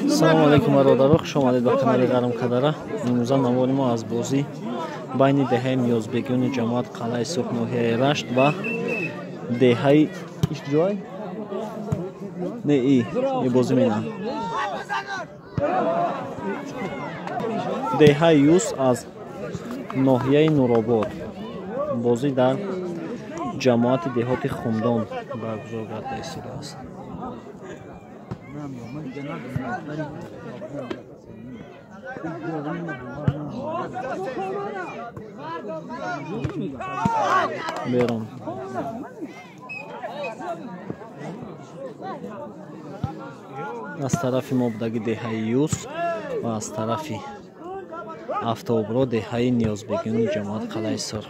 салому алейкум бародаро, хуш омадед ба канали Гарм Кадара. имрӯза навори мо аз бозӣ байни деҳаи Ниёзбегони ҷамоат қалъаи Сух ноҳияи Рашт ва деҳаи ишҷой не и бозӣ менам деҳаи Юс аз ноҳияи Нуробод бозӣ дар ҷамоати деҳоти Хумдон баргузор карда истодааст. берун аз тарафи мо будаги деҳаи Юс ва аз тарафи автобро деҳаи Ниёзбегони ҷамоат қалъаи Сух.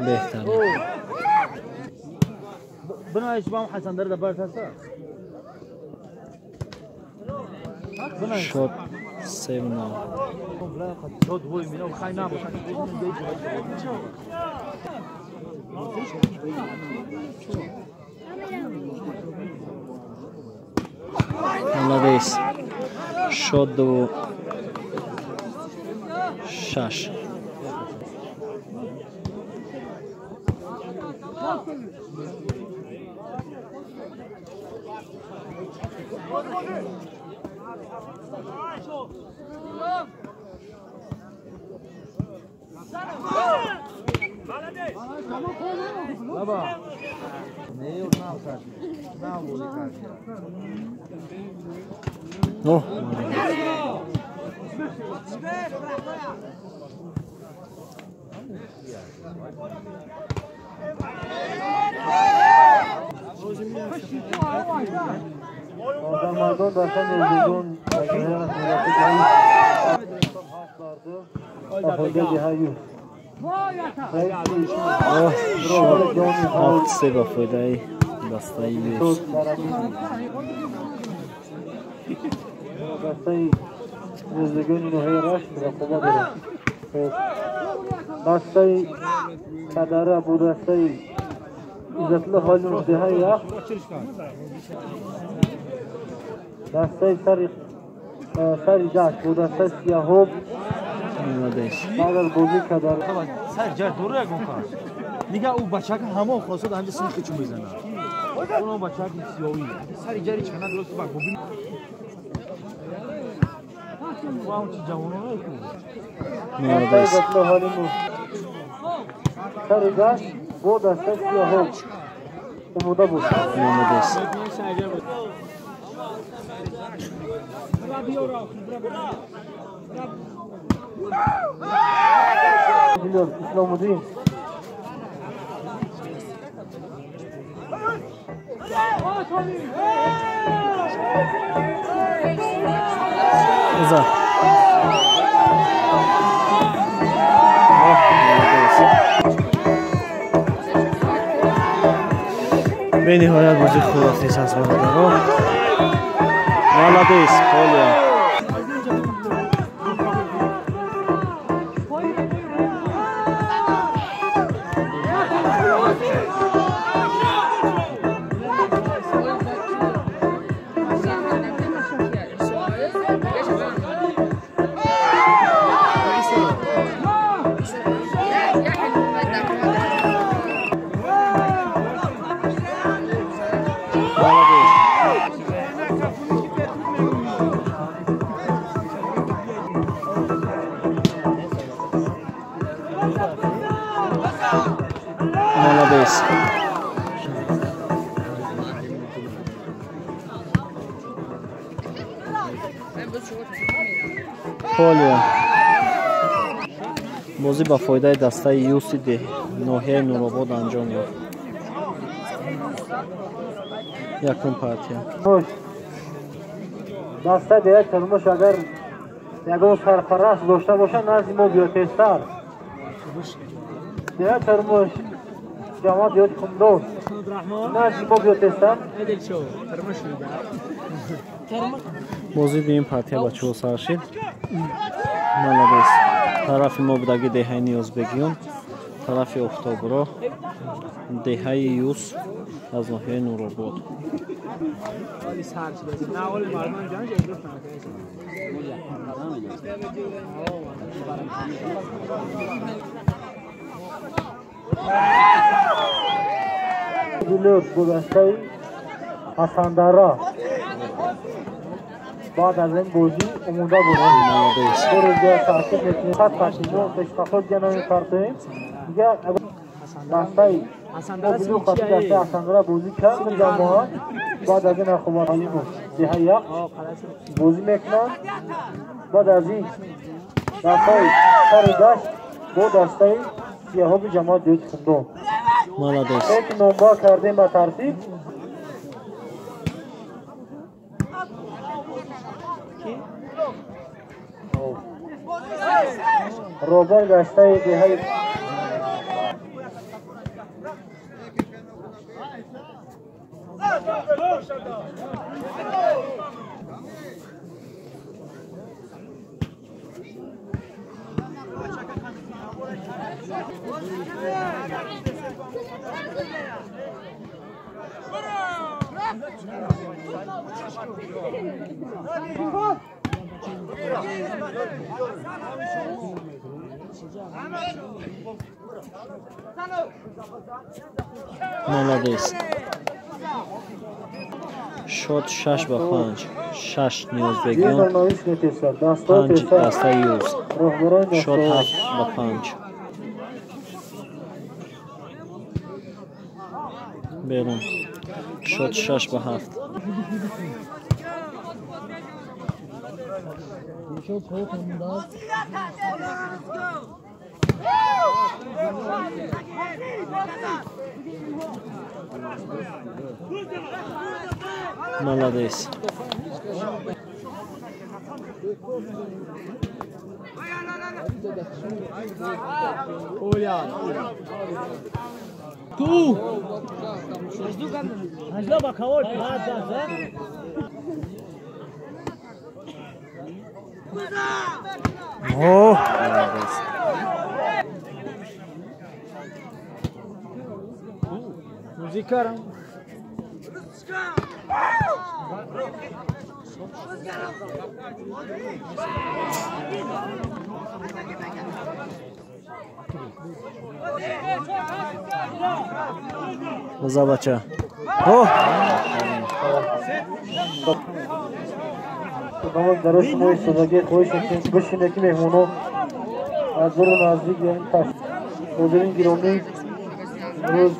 بهتره بنایش با هم حسن در دبرت هست شد سیمنا شد وی مینا و خیلی نباشن молодец شد و شش بابا نیو نام کرد نام بولی کرد اوه مردان داشتن نزدیکون هفت سه با فایده دسته یوز دسته نزدیکون نوحه رشت رقوبه دارم دسته کدره بود دسته عزتالله حالی نزده های یخ دسته سری جشت بود دسته سیاهوب بعد بودی کدره سر جشت دوره اگون کار نگه او بچه که همه خواستد همجه سنخ چون میزنه اون بچه که سیاهوی سری جری چکنه درست بک ببین و اون چی جوانه های دسته عزتالله حالی نو سری جشت بود دسته سیاهوب اومده بود молодец اسلام‌الدین ازا به نهایت بازی خداحافظی از برادرها молодец Коля молодец Коля бозӣ ба фоидаи дастаи Юси ноҳияи Нуробод анҷом ёфт. Якум партия. دسته دیگه ترمش اگر یکم سرفراز داشته باشه نزدی ما بیاد تستر دیگه ترمش جماعت بیاد کمدون نزدی ما بیاد تستر بازی دیم پارتیا با چو سرشید молодец طرف ما بدگی دهه نیازبگیون طرف اکتبر دهه یوز از ناحیه نورآباد گذشته حسندرا بعد از این بازی اموده بودن روزه تحقیق میکنیم خط خطیمون تشکخل جنامی کردیم دیگه بسته بلو خطی دسته حسندرا بازی کرد من جمعه بعد از این خوبان حالیمون دیگه یک بازی میکنن بعد از این دسته سر دشت با دسته سیاه بی جماعت دید خوندم یک نمبر کردیم به ترتیب روبر گشته دهه молодец شد 6 با 5 6 نیازبگیون 5 دسته یوز شد 7 با 5 بیرون شد 6 با 7 молодец Tu! Ajde ba kavol pata se. Oh, молодец. Muzikaram. Zobacz. Oh! Tamam, درست موی سوداگی خویش کنید بشینه که مهمونو از دور و نزدیک یعنی مدرین گیرونی روز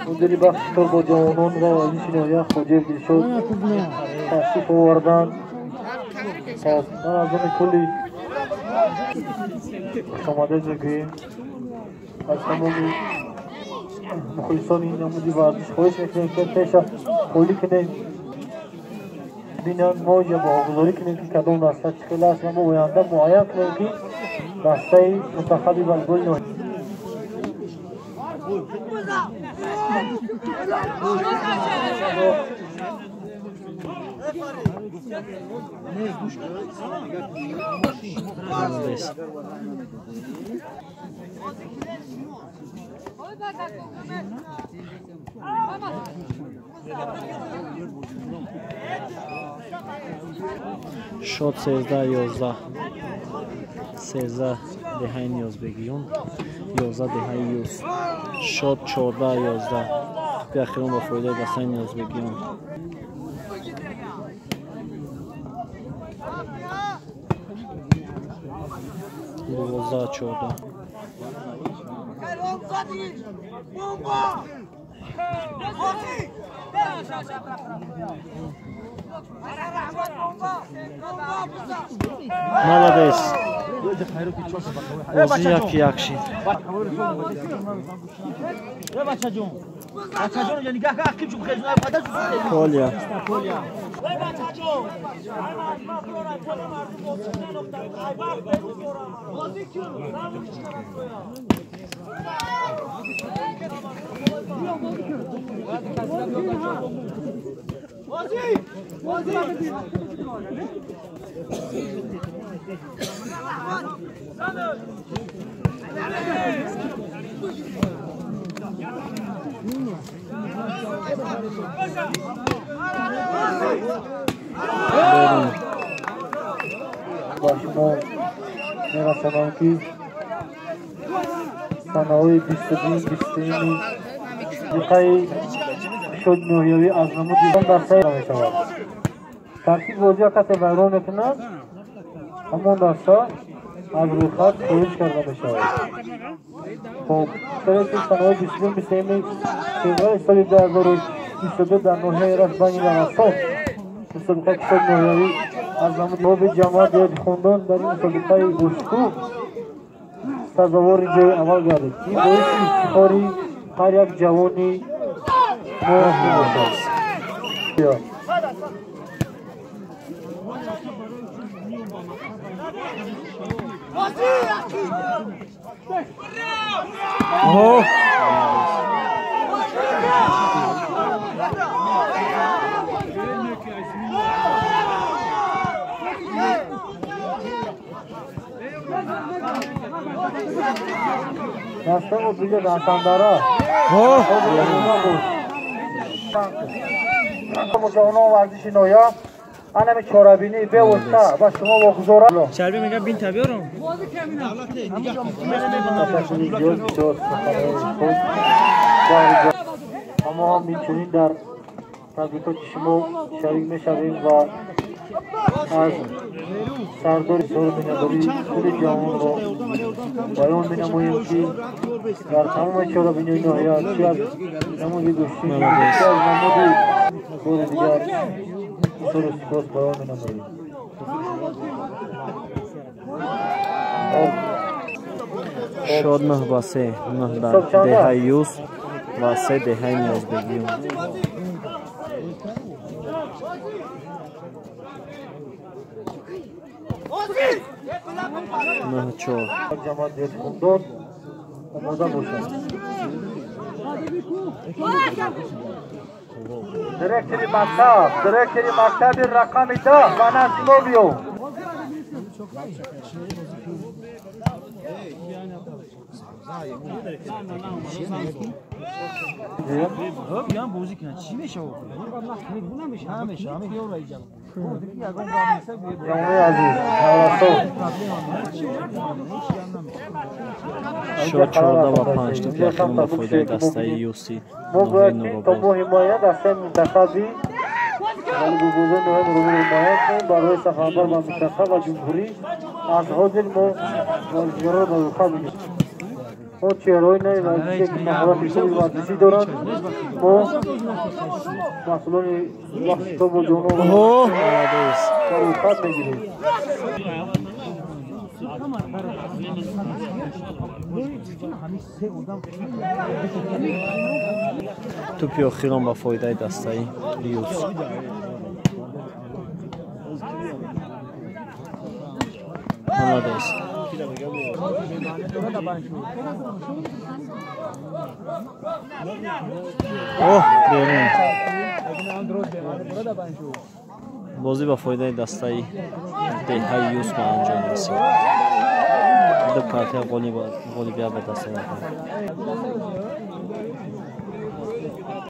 مدری بخش طور با جوانان و علیشین یا خوجه دلشد تشریف آوردن من از اون کلی شماده بگویم از تمامی مخلصان این نمودی ورزش خویش میکنیم که پیش خولی کنیم بینن ما یا باقداری کنیم که کدوم دسته چکل است و ما باینده معاین کنیم که دسته منتخبی بلگل نوید شد 13 دهه نیازبگیون 11 دهه یوز شد 14 بیاخیرون با فایده دسته نیازبگیون دوازده 14 молодец бозӣ як шид полия Başıma merasamam ki sanayi bistini yıkayı şod noyavi azamı diye dersay var. Tartib boziya kate bayram etna hamon dersa az ruhat koyuş karda beşavar. خب سر که سنوی بیشترین بسیاری که سالی 2022 در نوحه راست بانی نرسان مسابقه کشاد نوحه‌ای از نمود به جماعت یاد خوندن در این مسابقه گوشکو سزاوار جای عمل گردید. این باعث افتخاری هر یک جوانی موفق است. Oh! Nasıl o bize dansandara? Oh! Ona vardişin o ya. Annem çorabini be olsa başıma okuzora. Şerbi mega bin tabiyorum. Ama هم میتونید در تبریکات شما شریک بشویم و از سردار سال بیناداری کل جهان را بیان بنماییم که در تمام چرابینی ناحیه چه از نمود گوشتی چه از نمود بار دیگر سال سپاس بیان بنماییم. شادنه واسه نه در دهه یوز واسه دهه نیاز بگیم. نه چور. جماعت دیت خوندن آماده باشند. دیرکتری مکتب رقم 10 بانسیموویو. بیان بازی کنن چی میشه او؟ نمیشه همه خیال رایجا. جمعه عزیز شد 14 و 5 تا یکم با فایده دسته یوسی نوحه نوبابا حمایت دسته منتخبی ولی بوزه نوحه حمایت کنیم برای سخنبر و منتخب و جمهوری از حاضر ما والجرار و رخا بگیم ما چهرهای نهی ورزشی که مهارت خوبی ورزشی دارند ما مسئولان وقت تو با جانو و رخا میگیریم توپی اخیران با فایده دسته‌ای یوز ملادیس اوه بیرون بازی با فایده دسته‌ای دهه یوز به انجام رسید دو کارت غالیبیت به دست آورد